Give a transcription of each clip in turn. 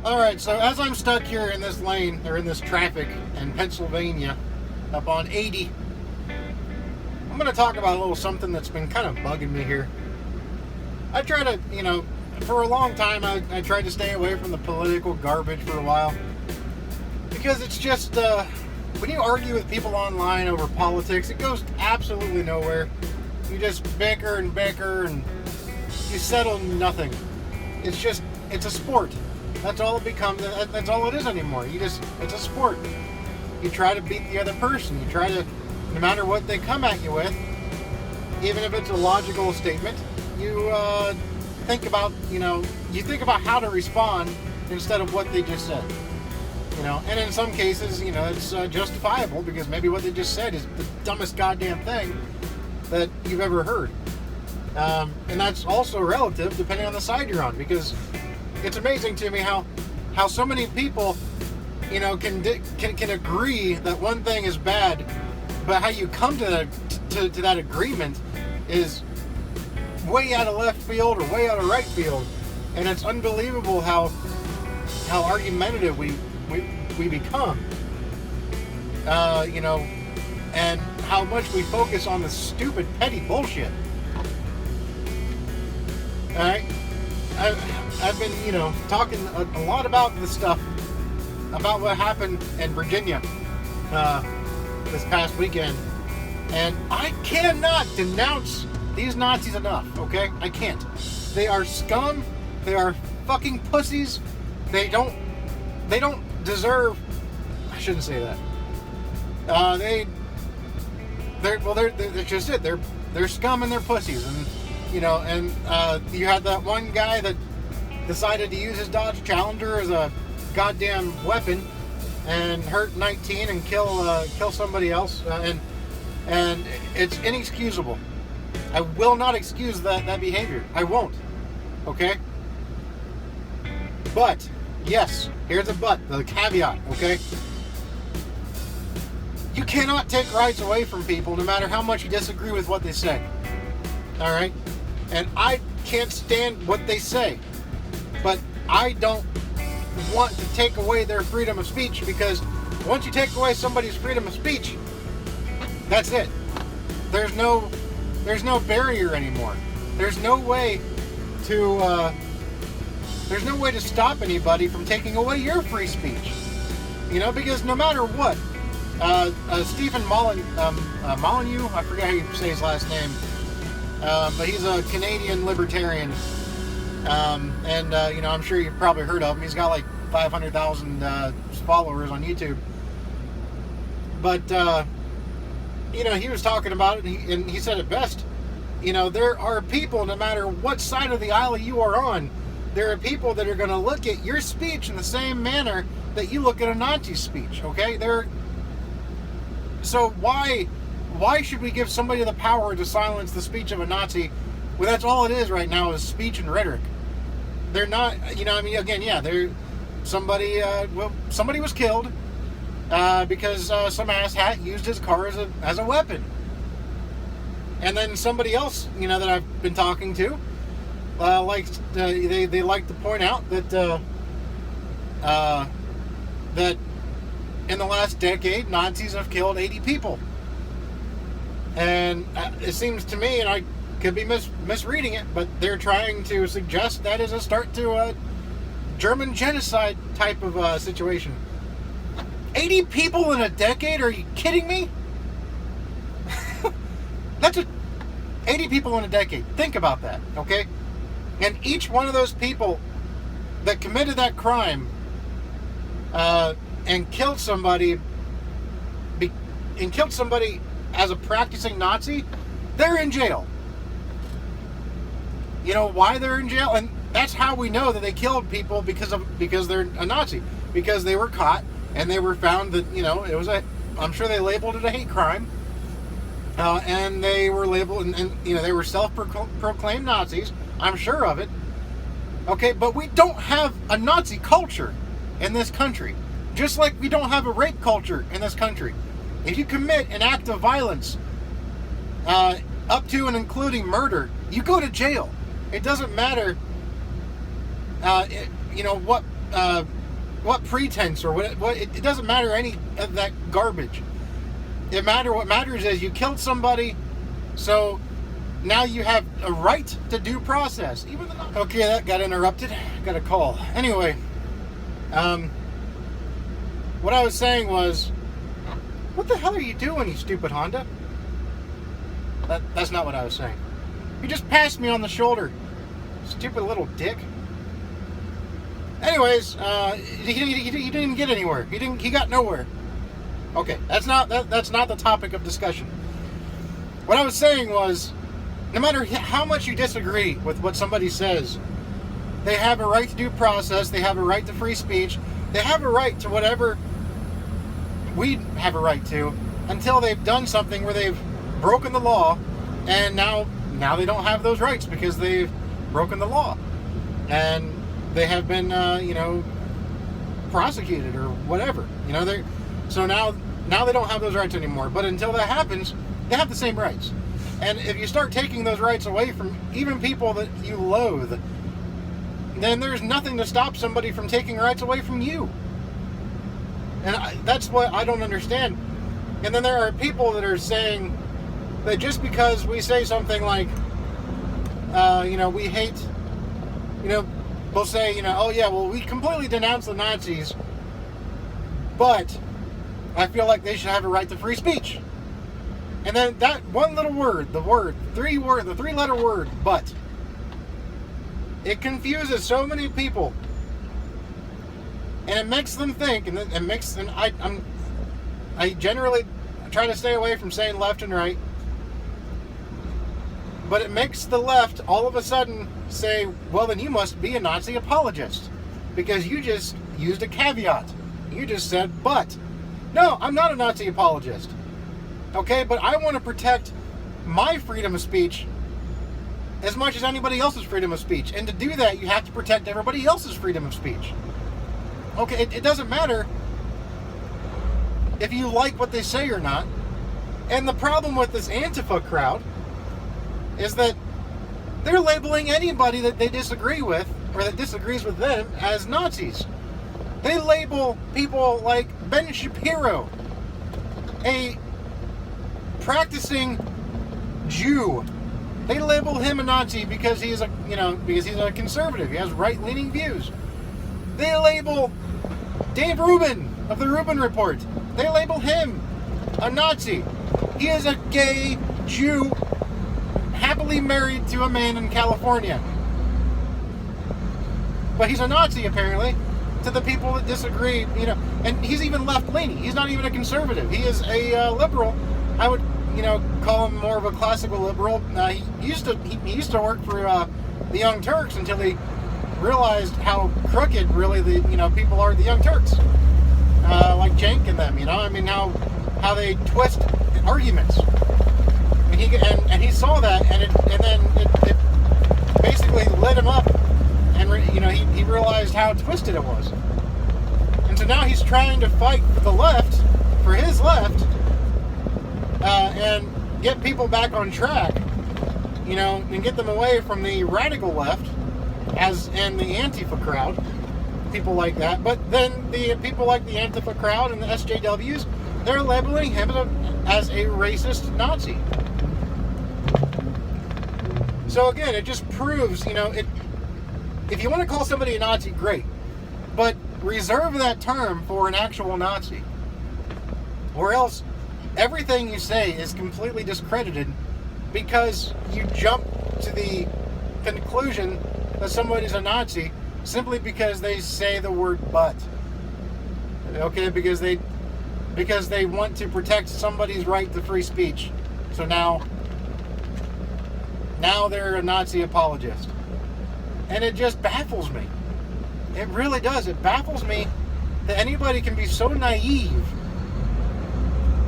Alright, so as I'm stuck here in this lane, or in this traffic in Pennsylvania, up on 80, I'm going to talk about a little something that's been kind of bugging me here. I try to, for a long time, I tried to stay away from the political garbage for a while. Because it's just, when you argue with people online over politics, it goes absolutely nowhere. You just bicker and bicker, and you settle nothing. It's a sport. That's all it becomes. That's all it is anymore. It's a sport. You try to beat the other person. You try to, no matter what they come at you with, even if it's a logical statement, you think about how to respond instead of what they just said. And in some cases, it's justifiable because maybe what they just said is the dumbest goddamn thing that you've ever heard. And that's also relative depending on the side you're on, because it's amazing to me how so many people, can agree that one thing is bad, but how you come to that agreement is way out of left field or way out of right field. And it's unbelievable how argumentative we become, and how much we focus on the stupid, petty bullshit. All right, I've been, talking a lot about this stuff, about what happened in Virginia this past weekend, and I cannot denounce these Nazis enough. Okay, I can't. They are scum. They are fucking pussies. They don't deserve. I shouldn't say that. They're just it. They're scum and they're pussies, and you had that one guy that decided to use his Dodge Challenger as a goddamn weapon and hurt 19 and kill somebody else, and it's inexcusable. I will not excuse that behavior. I won't. Okay? But yes, here's a but, the caveat, okay? You cannot take rights away from people no matter how much you disagree with what they say. Alright? And I can't stand what they say. But I don't want to take away their freedom of speech, because once you take away somebody's freedom of speech, that's it. There's no barrier anymore. There's no way to stop anybody from taking away your free speech. Because no matter what, Stephen Molyneux, I forget how you say his last name, but he's a Canadian libertarian, and I'm sure you've probably heard of him. He's got like 500,000 followers on YouTube. But he was talking about it, and he said it best. There are people, no matter what side of the aisle you are on, there are people that are going to look at your speech in the same manner that you look at a Nazi speech, okay? So why should we give somebody the power to silence the speech of a Nazi when that's all it is right now, is speech and rhetoric? They're not, somebody was killed because some asshat used his car as a weapon. And then somebody else, that I've been talking to, they like to point out that that in the last decade, Nazis have killed 80 people. And it seems to me, and I could be misreading it, but they're trying to suggest that is a start to a German genocide type of situation. 80 people in a decade? Are you kidding me? That's 80 people in a decade. Think about that, okay? And each one of those people that committed that crime and killed somebody as a practicing Nazi, they're in jail. You know why they're in jail? And that's how we know that they killed people, because they're a Nazi. Because they were caught and they were found that, it was I'm sure they labeled it a hate crime. And they were labeled, and they were self-proclaimed Nazis. I'm sure of it. Okay, but we don't have a Nazi culture in this country. Just like we don't have a rape culture in this country. If you commit an act of violence, up to and including murder, you go to jail. It doesn't matter, pretense or what it doesn't matter any of that garbage. What matters is you killed somebody, so now you have a right to due process. Okay, that got interrupted. Got a call. Anyway, what I was saying was, what the hell are you doing, you stupid Honda? That's not what I was saying. You just passed me on the shoulder, stupid little dick. Anyways, he didn't get anywhere. He got nowhere. Okay, that's not the topic of discussion. What I was saying was, no matter how much you disagree with what somebody says, they have a right to due process. They have a right to free speech. They have a right to whatever we have a right to, until they've done something where they've broken the law, and now they don't have those rights because they've broken the law, and they have been prosecuted or whatever. So now they don't have those rights anymore. But until that happens, they have the same rights. And if you start taking those rights away from even people that you loathe, then there's nothing to stop somebody from taking rights away from you. And that's what I don't understand. And then there are people that are saying that just because we say something like, we hate, we'll say, oh yeah, well, we completely denounce the Nazis, but I feel like they should have a right to free speech. And then that one little word, the three-letter word, but, it confuses so many people, and it makes them think, I generally try to stay away from saying left and right, but it makes the left all of a sudden say, well, then you must be a Nazi apologist, because you just used a caveat. You just said, but. No, I'm not a Nazi apologist. Okay, but I want to protect my freedom of speech as much as anybody else's freedom of speech. And to do that, you have to protect everybody else's freedom of speech. Okay, it doesn't matter if you like what they say or not. And the problem with this Antifa crowd is that they're labeling anybody that they disagree with or that disagrees with them as Nazis. They label people like Ben Shapiro, a practicing Jew. They label him a Nazi because he's a conservative. He has right-leaning views. They label Dave Rubin of the Rubin Report. They label him a Nazi. He is a gay Jew happily married to a man in California. But he's a Nazi, apparently, to the people that disagree, and he's even left-leaning. He's not even a conservative. He is a liberal. I would, call him more of a classical liberal. He used to work for the Young Turks until he realized how crooked really the people are, the Young Turks, like Cenk and them. How they twist arguments. And he saw that, and then it basically lit him up. And he realized how twisted it was. And so now he's trying to fight for the left, for his left, and get people back on track, and get them away from the radical left, and the Antifa crowd, people like that. But then the people like the Antifa crowd and the SJWs, they're labeling him as a racist Nazi. So again, it just proves, if you want to call somebody a Nazi, great. But reserve that term for an actual Nazi. Or else everything you say is completely discredited because you jump to the conclusion that somebody's a Nazi simply because they say the word but. Okay, because they want to protect somebody's right to free speech. So now they're a Nazi apologist. And it just baffles me. It really does. It baffles me that anybody can be so naive.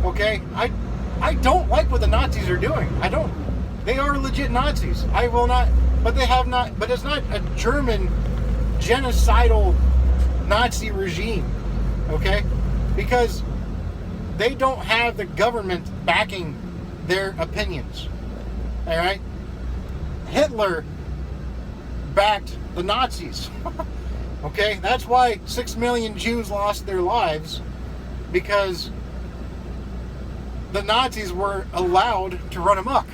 Okay? I don't like what the Nazis are doing. I don't. They are legit Nazis. I will not. But they have not. But it's not a German genocidal Nazi regime. Okay? Because they don't have the government backing their opinions. Alright? Hitler backed the Nazis. Okay? That's why 6 million Jews lost their lives, because the Nazis were allowed to run amok.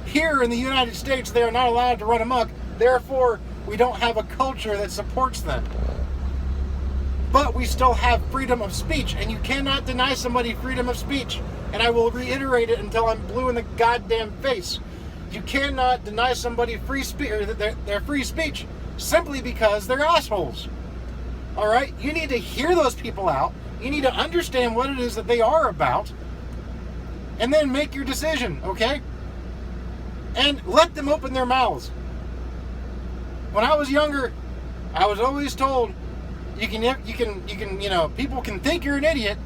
Here in the United States, they are not allowed to run amok. Therefore, we don't have a culture that supports them. But we still have freedom of speech, and you cannot deny somebody freedom of speech. And I will reiterate it until I'm blue in the goddamn face. You cannot deny somebody free speech, or their free speech, simply because they're assholes. All right? You need to hear those people out. You need to understand what it is that they are about, and then make your decision, okay? And let them open their mouths. When I was younger, I was always told, you can, people can think you're an idiot.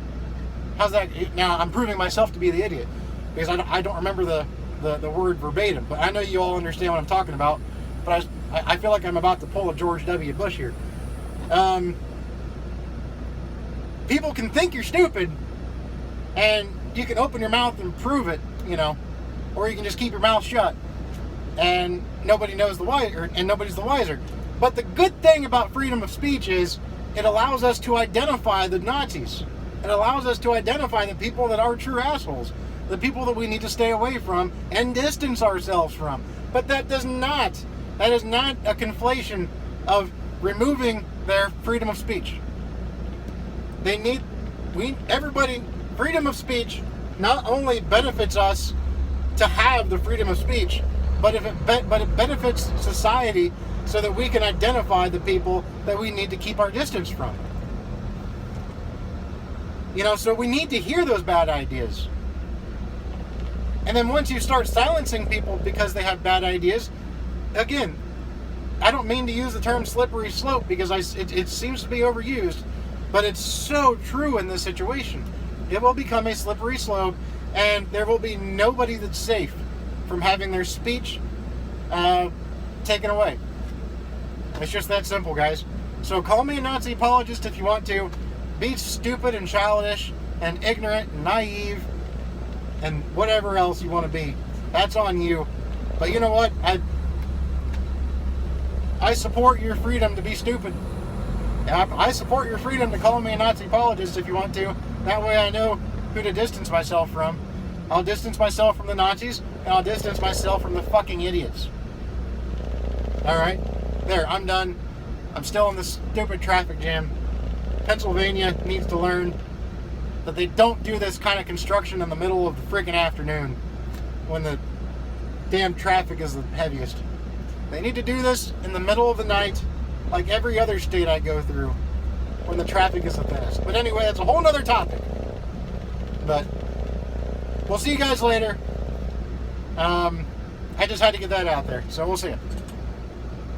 How's that? Now I'm proving myself to be the idiot, because I don't remember the word verbatim, but I know you all understand what I'm talking about. But I feel like I'm about to pull a George W. Bush here. People can think you're stupid, and you can open your mouth and prove it, or you can just keep your mouth shut, and nobody knows the wiser, and nobody's the wiser. But the good thing about freedom of speech is it allows us to identify the Nazis. It allows us to identify the people that are true assholes, the people that we need to stay away from and distance ourselves from. But that is not a conflation of removing their freedom of speech. Freedom of speech not only benefits us to have the freedom of speech, but it benefits society, so that we can identify the people that we need to keep our distance from. So we need to hear those bad ideas. And then once you start silencing people because they have bad ideas, again, I don't mean to use the term slippery slope, because it seems to be overused, but it's so true in this situation. It will become a slippery slope, and there will be nobody that's safe from having their speech taken away. It's just that simple, guys. So call me a Nazi apologist if you want to. Be stupid and childish and ignorant and naive and whatever else you want to be. That's on you. But you know what? I support your freedom to be stupid. I support your freedom to call me a Nazi apologist if you want to. That way I know who to distance myself from. I'll distance myself from the Nazis, and I'll distance myself from the fucking idiots. Alright? There, I'm done. I'm still in this stupid traffic jam. Pennsylvania needs to learn that they don't do this kind of construction in the middle of the freaking afternoon when the damn traffic is the heaviest. They need to do this in the middle of the night, like every other state I go through, when the traffic is the thinnest. But anyway, that's a whole nother topic. But we'll see you guys later. I just had to get that out there, so we'll see you.